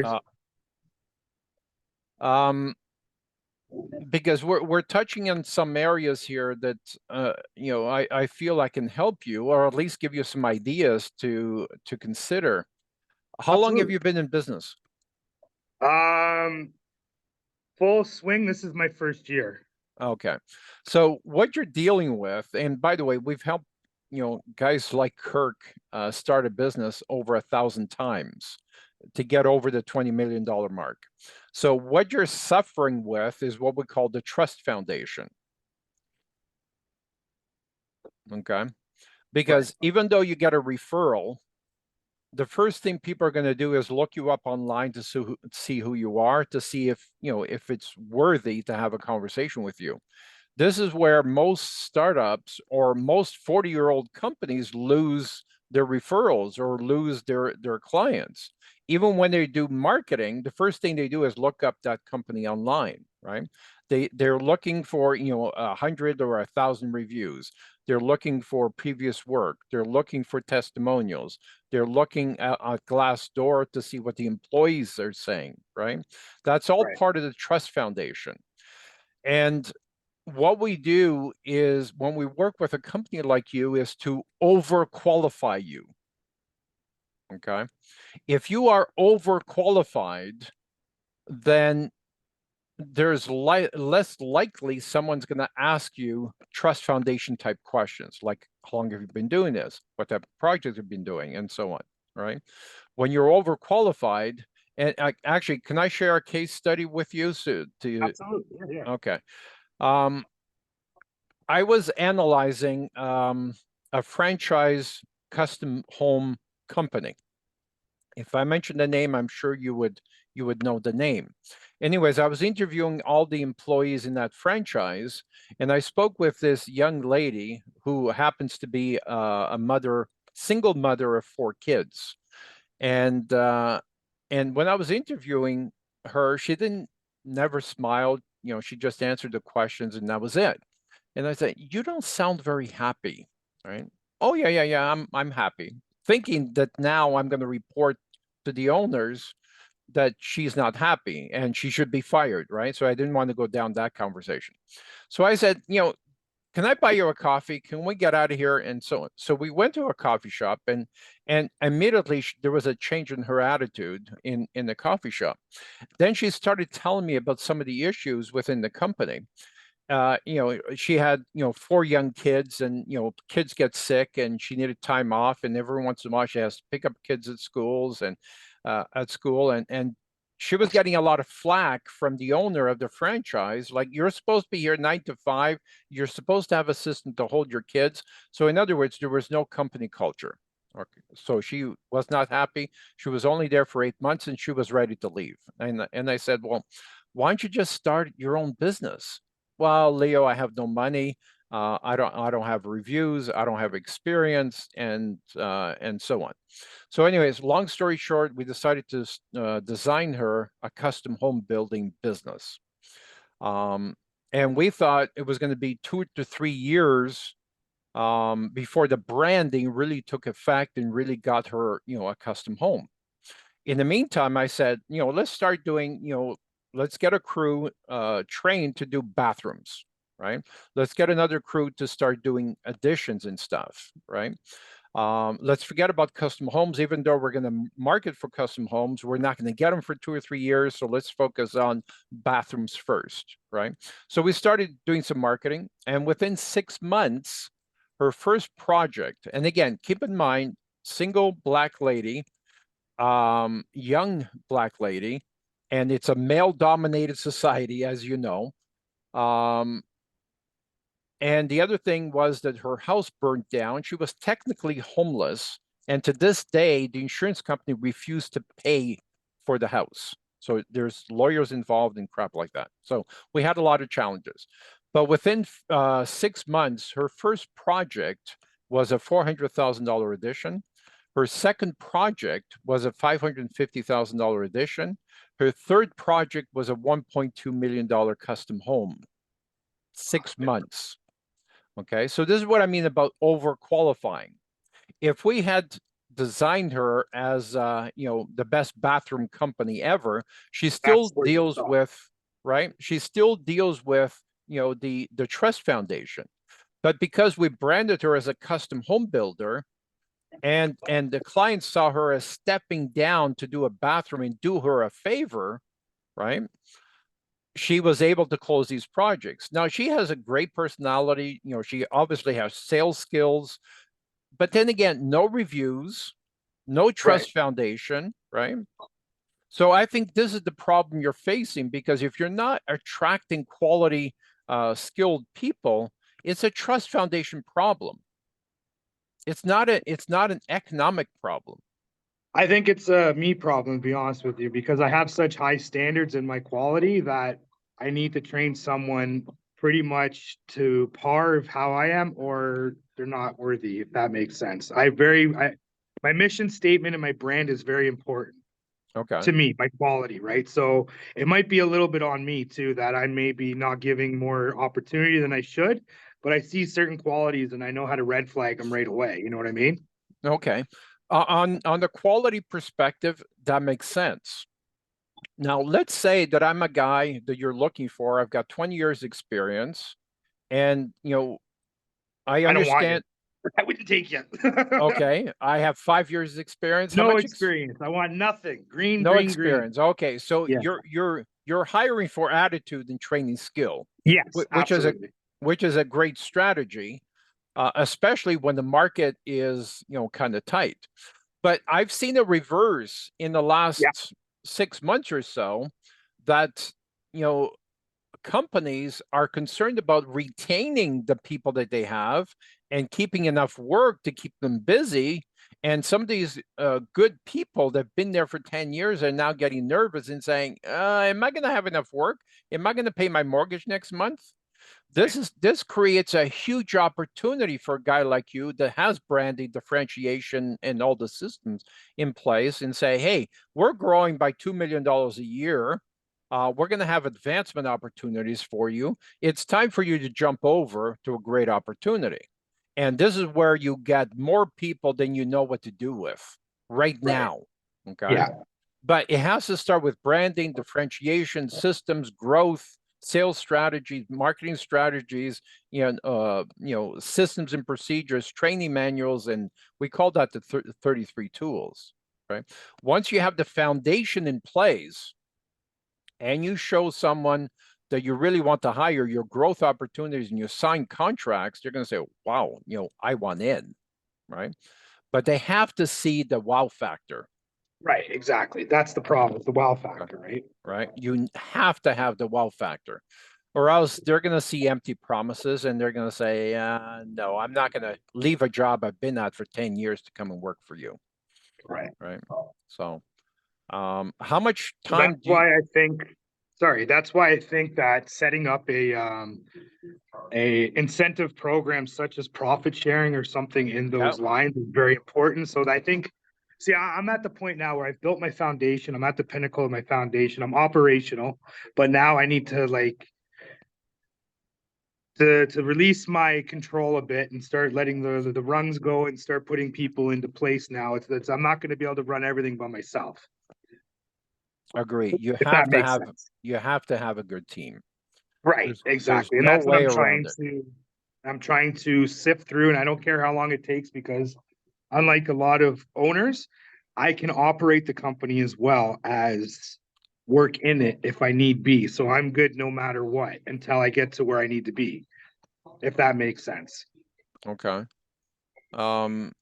Uh, um, because we're touching on some areas here that I feel I can help you, or at least give you some ideas to consider. How long have Absolutely. you been in business? Um, Full swing. This is my first year. Okay, so what you're dealing with, and by the way, we've helped guys like Kirk start a business over 1,000 times to get over the $20 million mark. So what you're suffering with is what we call the trust foundation. Okay. Right. Because even though you get a referral, the first thing people are going to do is look you up online to see who you are, to see if it's worthy to have a conversation with you. This is where most startups or most 40-year-old companies lose their referrals or lose their clients. Even when they do marketing, the first thing they do is look up that company online, right? They're looking for 100 or 1,000 reviews. They're looking for previous work. They're looking for testimonials. They're looking at Glassdoor to see what the employees are saying, right? That's all Right. part of the trust foundation. And what we do is when we work with a company like you is to overqualify you. Okay. If you are overqualified, then there's less likely someone's going to ask you trust foundation type questions like how long have you been doing this, what type of projects have you been doing, and so on, right? When you're overqualified, and actually, can I share a case study with you? Absolutely. Yeah. Yeah. Okay. Um, I was analyzing a franchise custom home company. If I mention the name, I'm sure you would know the name. Anyways, I was interviewing all the employees in that franchise, and I spoke with this young lady who happens to be a mother, single mother of 4 kids. And when I was interviewing her, she didn't never smiled. She just answered the questions, and that was it. And I said, "You don't sound very happy, right?" "Oh, yeah, yeah, yeah, I'm happy." Thinking that now I'm going to report to the owners that she's not happy and she should be fired, right? So I didn't want to go down that conversation. So I said, "Can I buy you a coffee? Can we get out of here?" And so on. So we went to a coffee shop, and immediately there was a change in her attitude in the coffee shop. Then she started telling me about some of the issues within the company. She had 4 young kids, and kids get sick, and she needed time off, and every once in a while she has to pick up kids at schools and at school, and she was getting a lot of flack from the owner of the franchise. Like, you're supposed to be here 9 to 5. You're supposed to have a system to hold your kids. So in other words, there was no company culture. Okay. So she was not happy. She was only there for 8 months, and she was ready to leave. And I said, "Well, why don't you just start your own business?" "Well, Leo, I have no money. I don't have reviews. I don't have experience," and so on. So, anyways, long story short, we decided to design her a custom home building business. Um, and we thought it was going to be 2 to 3 years before the branding really took effect and really got her, a custom home. In the meantime, I said, let's start doing, let's get a crew trained to do bathrooms, right? Let's get another crew to start doing additions and stuff, right? Let's forget about custom homes. Even though we're going to market for custom homes, we're not going to get them for 2 or 3 years. So let's focus on bathrooms first, right? So we started doing some marketing, and within 6 months, her first project, and again, keep in mind, single Black lady, young Black lady, and it's a male-dominated society, as you know. Um, and the other thing was that her house burned down. She was technically homeless, and to this day, the insurance company refused to pay for the house. So there's lawyers involved and crap like that. So we had a lot of challenges. But within 6 months, her first project was a $400,000 addition. Her second project was a $550,000 addition. Her third project was a $1.2 million custom home. 6 months. Okay, so this is what I mean about overqualifying. If we had designed her as the best bathroom company ever, she still That's where you deals stop. with, right? She still deals with the trust foundation. But because we branded her as a custom home builder, and the client saw her as stepping down to do a bathroom and do her a favor, right? She was able to close these projects. Now she has a great personality. She obviously has sales skills, but then again, no reviews, no Right. trust foundation, right? So I think this is the problem you're facing, because if you're not attracting quality, skilled people, it's a trust foundation problem. It's not an economic problem. I think it's a me problem, to be honest with you, because I have such high standards in my quality that I need to train someone pretty much to par of how I am, or they're not worthy, if that makes sense. My mission statement and my brand is very important Okay. to me, my quality, right? So it might be a little bit on me too, that I may be not giving more opportunity than I should, but I see certain qualities and I know how to red flag them right away. You know what I mean? Okay. On the quality perspective, that makes sense. Now, let's say that I'm a guy that you're looking for. I've got 20 years experience, and I I don't want you. understand. I wouldn't take you. Okay, I have 5 years experience. How No much experience. I want nothing. Green, no green, green. experience. Okay, so Yeah. you're hiring for attitude and training skill, Yes, which is a absolutely. great strategy, especially when the market is kind of tight. But I've seen a reverse in the Yeah. last 6 months or so, that you know companies are concerned about retaining the people that they have and keeping enough work to keep them busy. And some of these good people that have been there for 10 years are now getting nervous and saying, am I going to have enough work? Am I going to pay my mortgage next month? Right. This creates a huge opportunity for a guy like you that has branding, differentiation, and all the systems in place, and say, hey, we're growing by $2 million a year. We're going to have advancement opportunities for you. It's time for you to jump over to a great opportunity. And this is where you get more people than you know what to do with right Right. now. Okay. Yeah. But it has to start with branding, differentiation, systems, growth, sales strategies, marketing strategies, systems and procedures, training manuals, and we call that the 33 tools, right? Once you have the foundation in place and you show someone that you really want to hire, your growth opportunities, and you sign contracts, they're going to say, wow, I want in, right? But they have to see the wow factor. Right. Exactly. That's the problem. The wow Okay. factor, right? Right? You have to have the wow factor, or else they're going to see empty promises and they're going to say, no, I'm not going to leave a job I've been at for 10 years to come and work for you. Right. Right. So, how much So that's time do you, why I think, sorry, that's why I think that setting up a incentive program such as profit sharing or something in yeah, those lines is very important. So I think, see, I'm at the point now where I've built my foundation. I'm at the pinnacle of my foundation. I'm operational, but now I need to like to release my control a bit and start letting the rungs go and start putting people into place now. It's I'm not going to be able to run everything by myself, agree. if that makes sense. You have to have a good team. Right, There's exactly. And no that's what way around it. I'm trying to sift through, and I don't care how long it takes because unlike a lot of owners, I can operate the company as well as work in it if I need be. So I'm good no matter what until I get to where I need to be, if that makes sense. Okay. Um,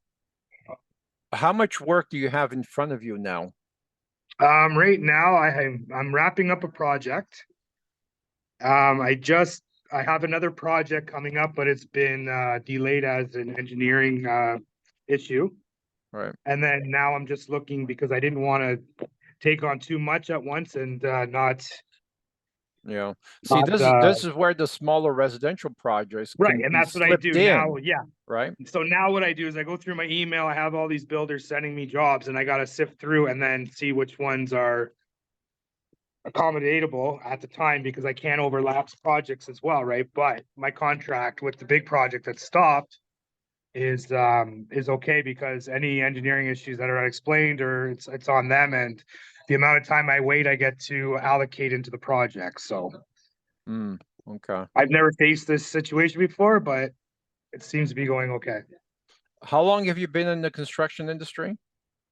how much work do you have in front of you now? Right now I'm wrapping up a project. I just I have another project coming up, but it's been delayed as an engineering issue. Right. And then now I'm just looking because I didn't want to take on too much at once and Yeah. See, not this is where the smaller residential projects right. can And be that's what I slipped do now. in, Yeah. right? So now what I do is I go through my email. I have all these builders sending me jobs, and I got to sift through and then see which ones are accommodatable at the time because I can't overlap projects as well, right? But my contract with the big project that stopped, is okay because any engineering issues that are unexplained or it's on them, and the amount of time I wait, I get to allocate into the project. So Okay. I've never faced this situation before, but it seems to be going okay. How long have you been in the construction industry?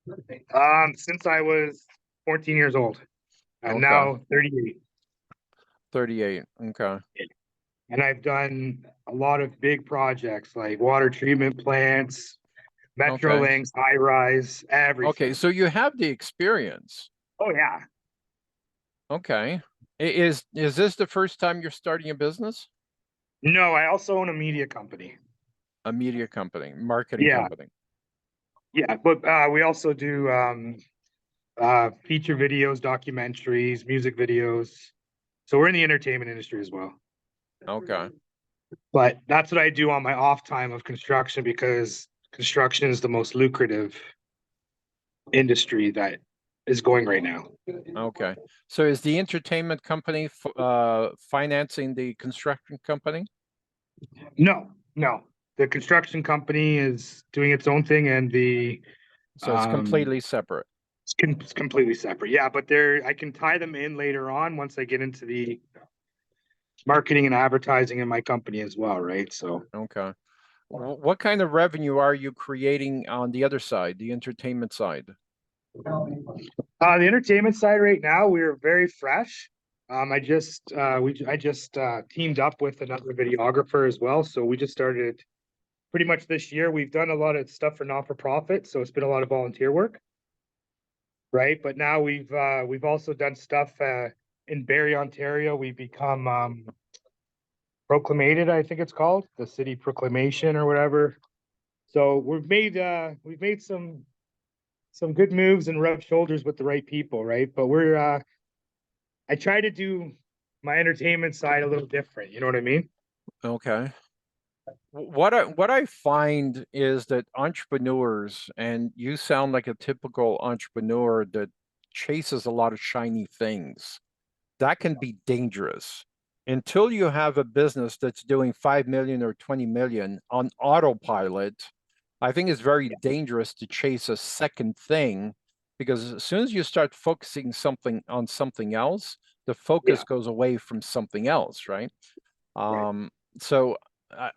Since I was 14 years old, and Okay. now 38. 38. Okay. And I've done a lot of big projects like water treatment plants, metro Okay. links, high rise, Okay. everything. So you have the experience. Oh yeah. Okay. Is this the first time you're starting a business? No, I also own a media company. A media company, marketing Yeah, company. yeah. But we also do feature videos, documentaries, music videos. So we're in the entertainment industry as well. Okay. But that's what I do on my off time of construction because construction is the most lucrative industry that is going right now. Okay. So is the entertainment company financing the construction company? No, no. The construction company is doing its own thing, and the So it's um, completely separate. it's completely separate. Yeah, but there I can tie them in later on once I get into the marketing and advertising in my company as well, right? So Okay. What kind of revenue are you creating on the other side, the entertainment side? the entertainment side right now, we're very fresh. I just teamed up with another videographer as well. So we just started pretty much this year. We've done a lot of stuff for not for profit, so it's been a lot of volunteer work, right? But now we've also done stuff in Barrie, Ontario. We've become proclamated, I think it's called, the city proclamation or whatever. So we've made some good moves and rubbed shoulders with the right people, right? But we're I try to do my entertainment side a little different. You know what I mean? Okay. What I find is that entrepreneurs, and you sound like a typical entrepreneur that chases a lot of shiny things, that can be dangerous. Until you have a business that's doing 5 million or 20 million on autopilot, I think it's very dangerous to chase a second thing because as soon as you start focusing something on something else, the Yeah. focus goes away from something else, right? Right. So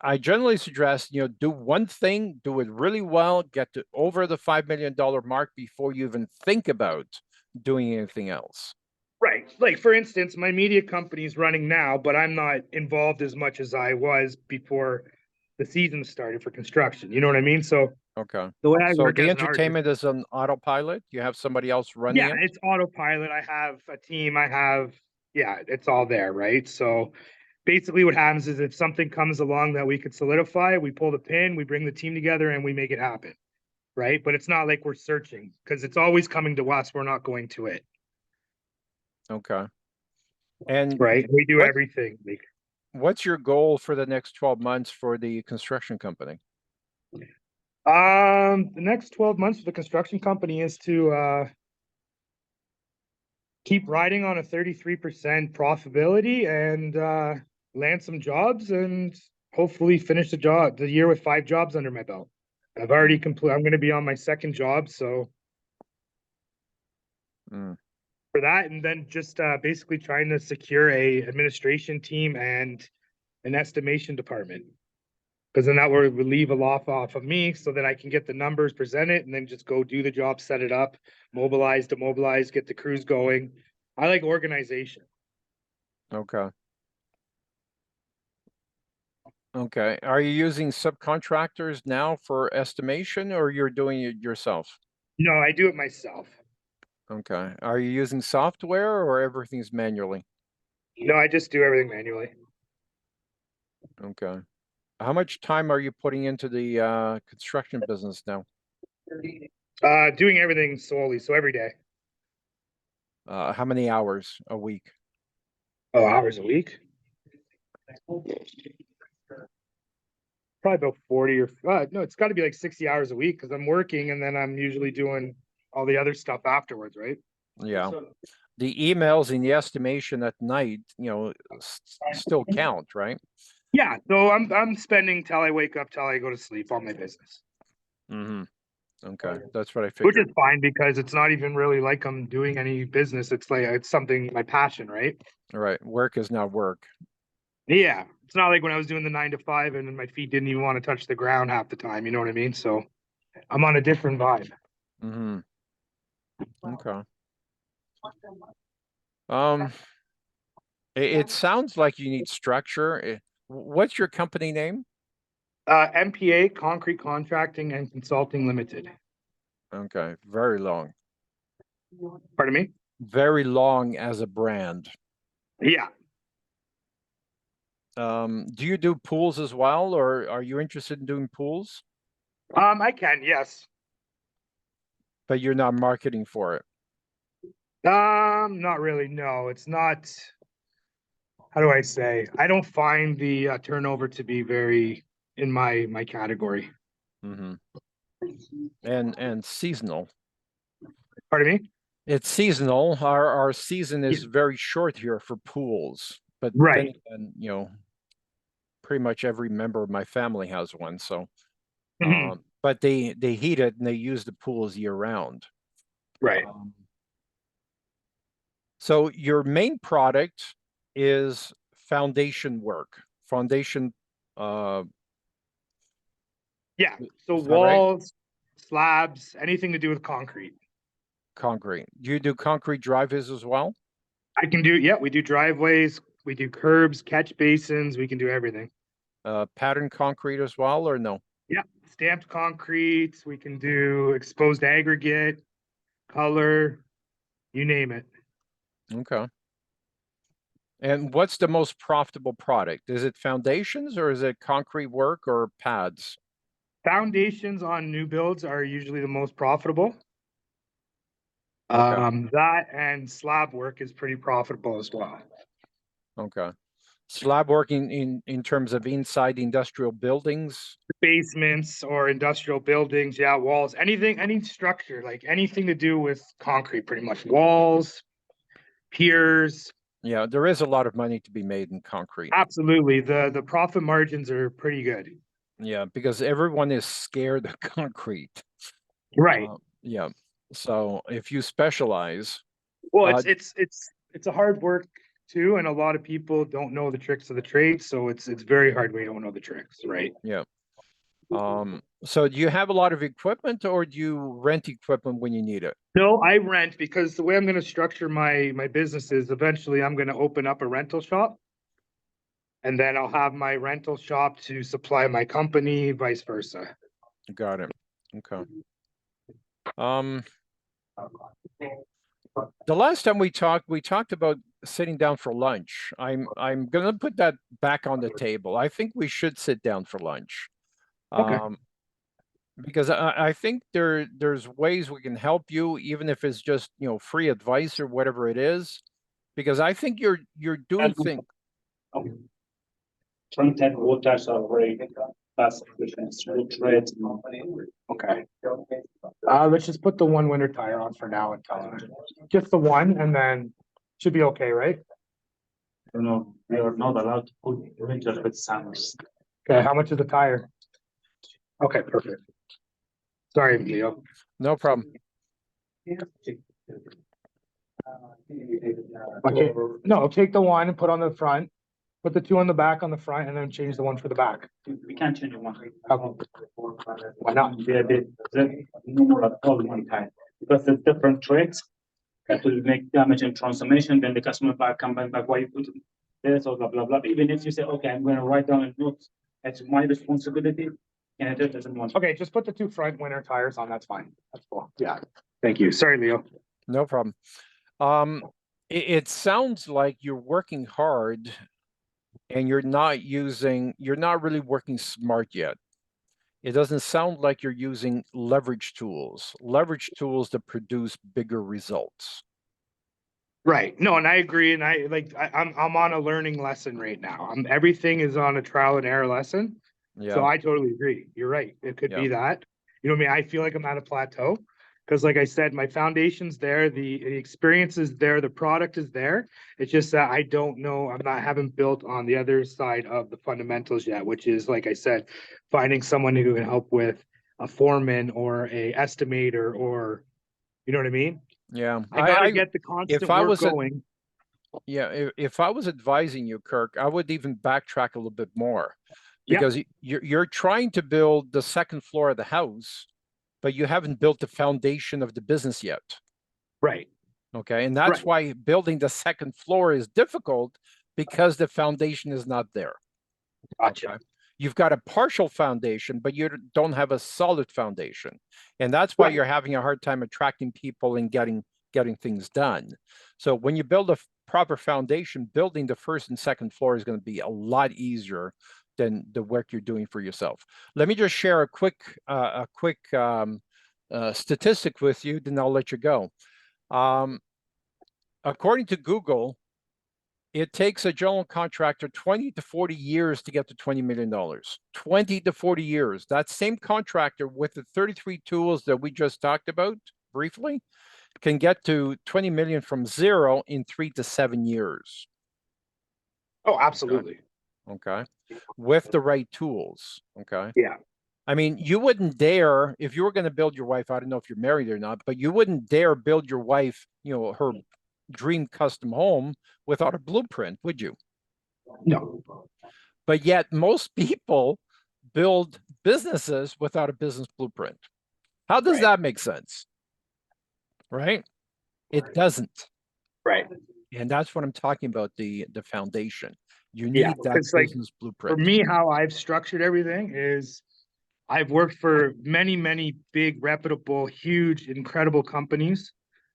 I generally suggest, do one thing, do it really well, get to over the $5 million mark before you even think about doing anything else. Right. Like for instance, my media company is running now, but I'm not involved as much as I was before the season started for construction. You know what I mean? So Okay. the way I So work the as an artist, entertainment is on autopilot. You have somebody else running yeah, it. it's autopilot. I have a team. Yeah, it's all there, right? So basically what happens is if something comes along that we could solidify, we pull the pin, we bring the team together and we make it happen. Right. But it's not like we're searching because it's always coming to us. We're not going to it. Okay. And Right. We do what everything. Like, what's your goal for the next 12 months for the construction company? the next 12 months for the construction company is to keep riding on a 33% profitability and land some jobs and hopefully finish the year with 5 jobs under my belt. I've already Mm, completed, I'm going to be on my second job. So mm, for that, and then just basically trying to secure a administration team and an estimation department. Because then that will relieve a lot off of me so that I can get the numbers, present it, and then just go do the job, set it up, mobilize, demobilize, get the crews going. I like organization. okay. Okay. Are you using subcontractors now for estimation or you're doing it yourself? No, I do it myself. Okay. Are you using software or everything's manually? No, I just do everything manually. Okay. How much time are you putting into the construction business now? Doing everything solely, so every day. How many hours a week? Oh, hours a week? Probably about 40 or no, it's got to be like 60 hours a week because I'm working and then I'm usually doing all the other stuff afterwards, right? Yeah. The emails and the estimation at night, still count, right? Yeah, so I'm spending till I wake up till I go to sleep on my business, Mm-hmm. Okay, that's what I which is figured. fine because it's not even really like I'm doing any business. It's like it's something my passion, right? All right, work is not work. Yeah, it's not like when I was doing the 9 to 5 and then my feet didn't even want to touch the ground half the time. You know what I mean? So I'm on a different vibe. Mm-hmm. Okay. Um, it sounds like you need structure. What's your company name? MPA, Concrete Contracting and Consulting Limited. Okay, very long. Pardon me? Very long as a brand. Yeah. Do you do pools as well, or are you interested in doing pools, I can, yes. but you're not marketing for it? Not really. No, it's not. How do I say? I don't find the turnover to be very in my category. Mm-hmm. And seasonal. Pardon me? It's seasonal. Our season Yeah. is very short here for pools, but then Right. again, pretty much every member of my family has one. So, Mhm. but they heat it and they use the pools year round. Right. Um, so your main product is foundation work, foundation. Uh, Yeah. So is that right? walls, slabs, anything to do with concrete. Concrete. Do you do concrete driveways as well? I can do, yeah, we do driveways, we do curbs, catch basins, we can do everything. Pattern concrete as well, or no? Yeah. Stamped concrete, we can do exposed aggregate, color, you name it. Okay. And what's the most profitable product? Is it foundations or is it concrete work or pads? Foundations on new builds are usually the most profitable. Okay. That and slab work is pretty profitable as well. Okay. Slab working in terms of inside industrial buildings. Basements or industrial buildings, yeah, walls, anything, any structure, like anything to do with concrete, pretty much. Walls, piers, Yeah, there is a lot of money to be made in concrete. absolutely. The profit margins are pretty good. Yeah, because everyone is scared of concrete. Right. Yeah. So if you specialize, Well, uh, it's a hard work too, and a lot of people don't know the tricks of the trade, so it's very hard when you don't know the tricks, right? yeah. So do you have a lot of equipment or do you rent equipment when you need it? No, I rent because the way I'm going to structure my business is eventually I'm going to open up a rental shop, and then I'll have my rental shop to supply my company, vice versa. Got it. Okay. Um, the last time we talked about sitting down for lunch. I'm gonna put that back on the table. I think we should sit down for lunch. Okay. Um, because I think there's ways we can help you, even if it's just, free advice or whatever it is. Because I think you're doing things. Content waters are very fast efficient. Okay. Let's just put the one winter tire on for now and tell them. Just the one, and then should be okay, right? No, we are not allowed to put winter with summers. Okay, how much is the tire? Okay, perfect. Sorry, Leo. No problem. Okay, no, take the one and put on the front, put the two on the back on the front, and then change the one for the back. We can't change one. Okay. Why not? Numerous all one time, because it's different tricks. That will make damage and transformation, then the customer back come back, why you put this or blah, blah, blah. Even if you say, okay, I'm gonna write down a note, that's my responsibility, and it just doesn't want. Okay, just put the two front winter tires on, that's fine. That's cool. Yeah. Thank you. Sorry, Leo. No problem. Um, it sounds like you're working hard and you're not really working smart yet. It doesn't sound like you're using leverage tools that produce bigger results. Right. No, and I agree. And I'm on a learning lesson right now. Everything is on a trial and error lesson. So Yeah, I totally agree. You're right. It could yeah, be that. You know what I mean? I feel like I'm at a plateau. Because like I said, my foundation's there, the experience is there, the product is there. It's just that I don't know, haven't built on the other side of the fundamentals yet, which is, like I said, finding someone who can help with a foreman or a estimator, or, you know what I mean? Yeah, I gotta I get the if constant I work was a going. yeah, if I was advising you, Kirk, I would even backtrack a little bit more Yep, because you're trying to build the second floor of the house, but you haven't built the foundation of the business yet. right, Okay, and right. that's why building the second floor is difficult because the foundation is not there. Gotcha. Okay. You've got a partial foundation, but you don't have a solid foundation. And that's why Right. you're having a hard time attracting people and getting things done. So when you build a proper foundation, building the first and second floor is going to be a lot easier than the work you're doing for yourself. Let me just share a quick statistic with you, then I'll let you go. Um, According to Google, it takes a general contractor 20 to 40 years to get to $20 million. 20 to 40 years. That same contractor with the 33 tools that we just talked about briefly can get to 20 million from zero in 3 to 7 years. Oh, Okay. absolutely. Okay. With the right tools. Okay. Yeah. I mean, you wouldn't dare, if you were going to build your wife, I don't know if you're married or not, but you wouldn't dare build your wife, her dream custom home without a blueprint, would you? No. But yet, most people build businesses without a business blueprint. How does Right. that make sense? Right? It doesn't. Right. And that's what I'm talking about, the foundation. You Yeah. need that Because like business for blueprint. me, how I've structured everything is I've worked for many, many big, reputable, huge, incredible companies.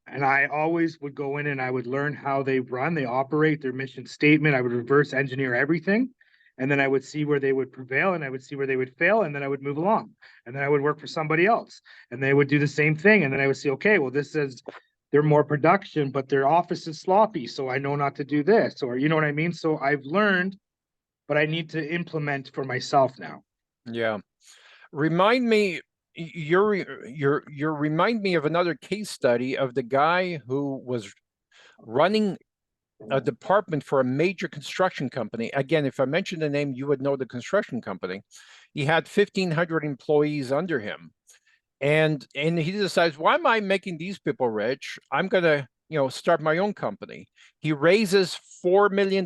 And I always would go in and I would learn how they run, they operate, their mission statement. I would reverse engineer everything. And then I would see where they would prevail and I would see where they would fail. And then I would move along. And then I would work for somebody else and they would do the same thing. And then I would see, okay, well, this is they're more production, but their office is sloppy. So I know not to do this, or you know what I mean? So I've learned, but I need to implement for myself now. Yeah. Remind me, you're remind me of another case study of the guy who was running a department for a major construction company. Again, if I mentioned the name, you would know the construction company. He had 1,500 employees under him. And he decides, why am I making these people rich? I'm gonna, start my own company. He raises $4 million.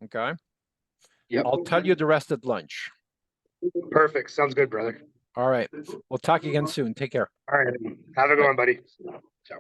Okay. Yep. I'll tell you the rest at lunch. Perfect. Sounds good, brother. All right. We'll talk again soon. Take care. All right. Have a good Bye. one, buddy. Ciao.